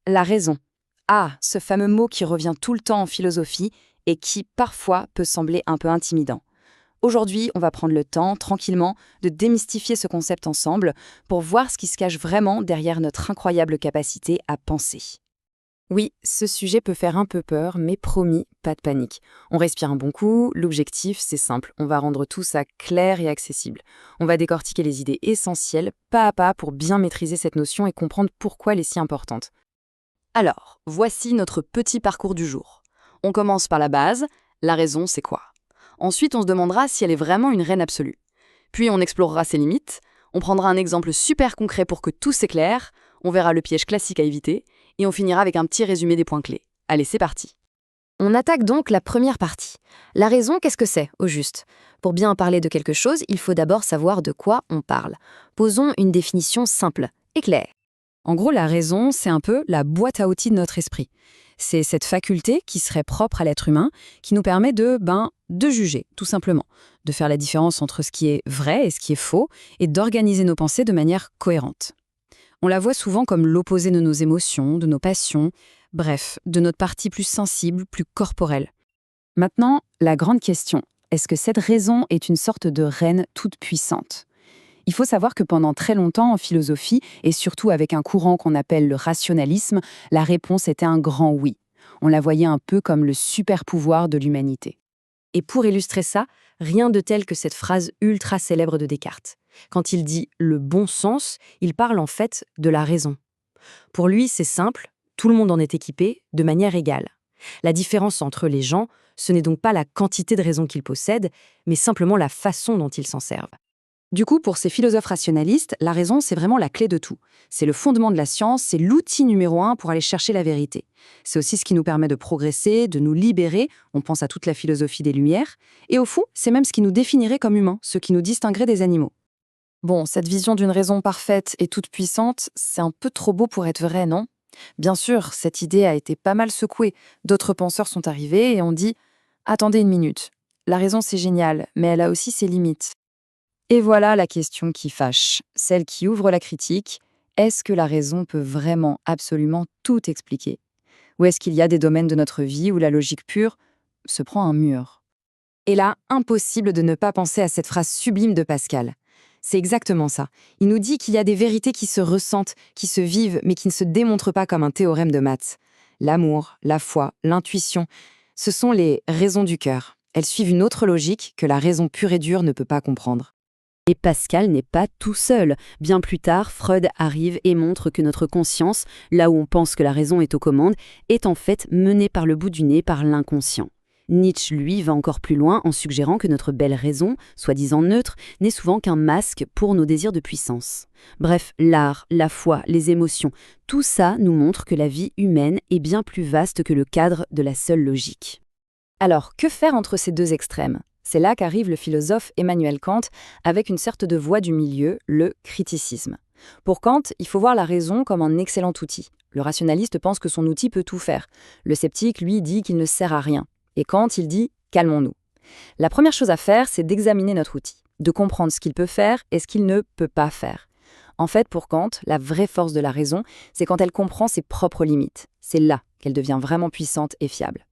La raison. Ah, ce fameux mot qui revient tout le temps en philosophie et qui, parfois, peut sembler un peu intimidant. Aujourd'hui, on va prendre le temps, tranquillement, de démystifier ce concept ensemble pour voir ce qui se cache vraiment derrière notre incroyable capacité à penser. Oui, ce sujet peut faire un peu peur, mais promis, pas de panique. On respire un bon coup, l'objectif, c'est simple, on va rendre tout ça clair et accessible. On va décortiquer les idées essentielles, pas à pas, pour bien maîtriser cette notion et comprendre pourquoi elle est si importante. Alors, voici notre petit parcours du jour. On commence par la base, la raison, c'est quoi? Ensuite, on se demandera si elle est vraiment une reine absolue. Puis on explorera ses limites, on prendra un exemple super concret pour que tout s'éclaire, on verra le piège classique à éviter, et on finira avec un petit résumé des points clés. Allez, c'est parti. On attaque donc la première partie. La raison, qu'est-ce que c'est, au juste? Pour bien parler de quelque chose, il faut d'abord savoir de quoi on parle. Posons une définition simple et claire. En gros, la raison, c'est un peu la boîte à outils de notre esprit. C'est cette faculté qui serait propre à l'être humain, qui nous permet de juger, tout simplement, de faire la différence entre ce qui est vrai et ce qui est faux, et d'organiser nos pensées de manière cohérente. On la voit souvent comme l'opposé de nos émotions, de nos passions, bref, de notre partie plus sensible, plus corporelle. Maintenant, la grande question, est-ce que cette raison est une sorte de reine toute puissante ? Il faut savoir que pendant très longtemps en philosophie, et surtout avec un courant qu'on appelle le rationalisme, la réponse était un grand oui. On la voyait un peu comme le super pouvoir de l'humanité. Et pour illustrer ça, rien de tel que cette phrase ultra célèbre de Descartes. Quand il dit « le bon sens », il parle en fait de la raison. Pour lui, c'est simple, tout le monde en est équipé de manière égale. La différence entre les gens, ce n'est donc pas la quantité de raisons qu'ils possèdent, mais simplement la façon dont ils s'en servent. Du coup, pour ces philosophes rationalistes, la raison, c'est vraiment la clé de tout. C'est le fondement de la science, c'est l'outil numéro 1 pour aller chercher la vérité. C'est aussi ce qui nous permet de progresser, de nous libérer, on pense à toute la philosophie des Lumières, et au fond, c'est même ce qui nous définirait comme humains, ce qui nous distinguerait des animaux. Bon, cette vision d'une raison parfaite et toute puissante, c'est un peu trop beau pour être vrai, non? Bien sûr, cette idée a été pas mal secouée. D'autres penseurs sont arrivés et ont dit « Attendez une minute, la raison c'est génial, mais elle a aussi ses limites. » Et voilà la question qui fâche, celle qui ouvre la critique. Est-ce que la raison peut vraiment, absolument tout expliquer? Ou est-ce qu'il y a des domaines de notre vie où la logique pure se prend un mur? Et là, impossible de ne pas penser à cette phrase sublime de Pascal. C'est exactement ça. Il nous dit qu'il y a des vérités qui se ressentent, qui se vivent, mais qui ne se démontrent pas comme un théorème de maths. L'amour, la foi, l'intuition, ce sont les raisons du cœur. Elles suivent une autre logique que la raison pure et dure ne peut pas comprendre. Et Pascal n'est pas tout seul. Bien plus tard, Freud arrive et montre que notre conscience, là où on pense que la raison est aux commandes, est en fait menée par le bout du nez par l'inconscient. Nietzsche, lui, va encore plus loin en suggérant que notre belle raison, soi-disant neutre, n'est souvent qu'un masque pour nos désirs de puissance. Bref, l'art, la foi, les émotions, tout ça nous montre que la vie humaine est bien plus vaste que le cadre de la seule logique. Alors, que faire entre ces deux extrêmes ? C'est là qu'arrive le philosophe Emmanuel Kant avec une sorte de voie du milieu, le criticisme. Pour Kant, il faut voir la raison comme un excellent outil. Le rationaliste pense que son outil peut tout faire. Le sceptique, lui, dit qu'il ne sert à rien. Et Kant, il dit « calmons-nous ». La première chose à faire, c'est d'examiner notre outil, de comprendre ce qu'il peut faire et ce qu'il ne peut pas faire. En fait, pour Kant, la vraie force de la raison, c'est quand elle comprend ses propres limites. C'est là qu'elle devient vraiment puissante et fiable.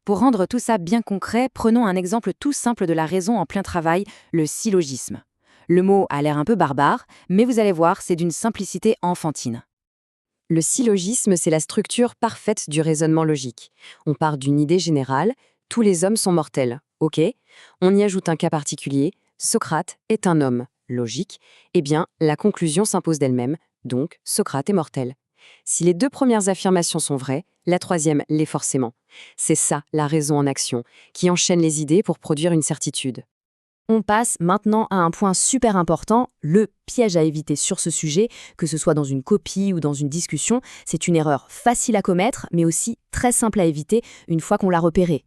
Pour rendre tout ça bien concret, prenons un exemple tout simple de la raison en plein travail, le syllogisme. Le mot a l'air un peu barbare, mais vous allez voir, c'est d'une simplicité enfantine. Le syllogisme, c'est la structure parfaite du raisonnement logique. On part d'une idée générale, tous les hommes sont mortels, ok? On y ajoute un cas particulier, Socrate est un homme, logique. Eh bien, la conclusion s'impose d'elle-même, donc Socrate est mortel. Si les deux premières affirmations sont vraies, la troisième l'est forcément. C'est ça, la raison en action, qui enchaîne les idées pour produire une certitude. On passe maintenant à un point super important, le piège à éviter sur ce sujet, que ce soit dans une copie ou dans une discussion. C'est une erreur facile à commettre, mais aussi très simple à éviter une fois qu'on l'a repéré.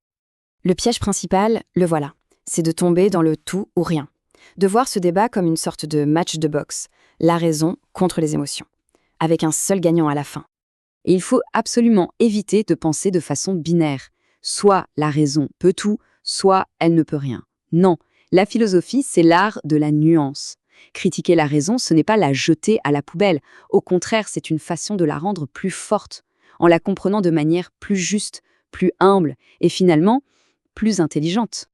Le piège principal, le voilà, c'est de tomber dans le tout ou rien. De voir ce débat comme une sorte de match de boxe, la raison contre les émotions, avec un seul gagnant à la fin. Et il faut absolument éviter de penser de façon binaire. Soit la raison peut tout, soit elle ne peut rien. Non, la philosophie, c'est l'art de la nuance. Critiquer la raison, ce n'est pas la jeter à la poubelle. Au contraire, c'est une façon de la rendre plus forte, en la comprenant de manière plus juste, plus humble et finalement plus intelligente.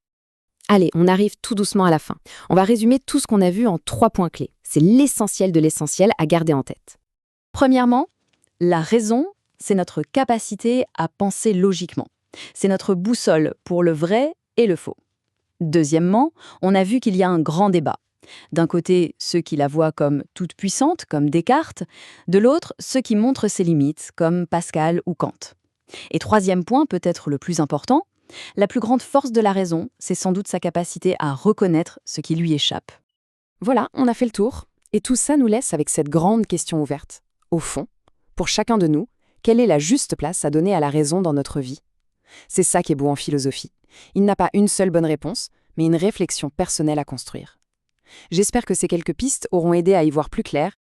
Allez, on arrive tout doucement à la fin. On va résumer tout ce qu'on a vu en 3 points clés. C'est l'essentiel de l'essentiel à garder en tête. Premièrement, la raison, c'est notre capacité à penser logiquement. C'est notre boussole pour le vrai et le faux. Deuxièmement, on a vu qu'il y a un grand débat. D'un côté, ceux qui la voient comme toute puissante, comme Descartes, de l'autre, ceux qui montrent ses limites, comme Pascal ou Kant. Et troisième point, peut-être le plus important, la plus grande force de la raison, c'est sans doute sa capacité à reconnaître ce qui lui échappe. Voilà, on a fait le tour. Et tout ça nous laisse avec cette grande question ouverte. Au fond, pour chacun de nous, quelle est la juste place à donner à la raison dans notre vie? C'est ça qui est beau en philosophie. Il n'a pas une seule bonne réponse, mais une réflexion personnelle à construire. J'espère que ces quelques pistes auront aidé à y voir plus clair